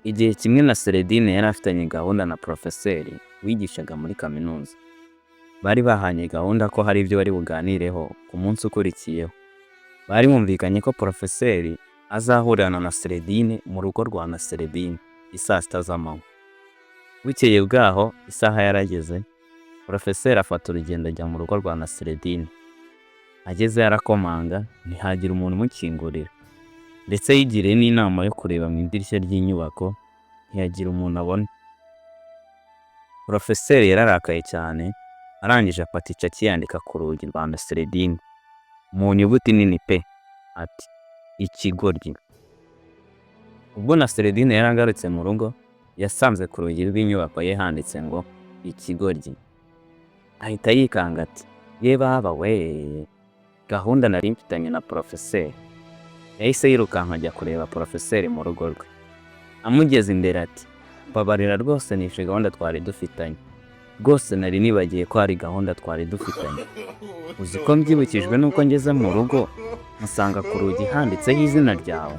Igihe kimwe Naseredine yari afitanye gahunda na professeur wigishaga muri kaminuza. Bari bahanye gahunda ko hari ibyo bari buganireho ku munsi ukurikiyeho. Bari bumvikanye ko professeur azahurira na Naseredine mu rugo rwa Naseredine isaa sita z'amanywa. Bukeye bwaho isaha yarageze, professeur afata urugendo ajya mu rugo rwa Naseredine. Ageze yarakomanga ntihagira umuntu umukingurira, ndetse yigiriye n'inama yo kureba mu idirishya ry'inyubako ntiyagira umuntu abona. Professeur yararakaye cyane, arangije afata icaki yandika ku rugi rwa Naseredine mu nyuguti nini pe, ati ikigoryi. Ubwo Naseredine yaragarutse mu rugo, yasanze ku rugi rw'inyubako ye handitse ngo ikigoryi. Ahita yikanga ati ye baba we, gahunda nari mfitanye na professeur. Yahise yirukanka ajya kureba professeur mu rugo rwe. Amugeze imbere ati babarira rwose nishe gahunda twari dufitanye. Rwose nari nibagiye ko hari gahunda twari dufitanye. Uzi ko mbyibukijwe nuko ngeze mu rugo musanga ku rugi handitseho izina ryawe.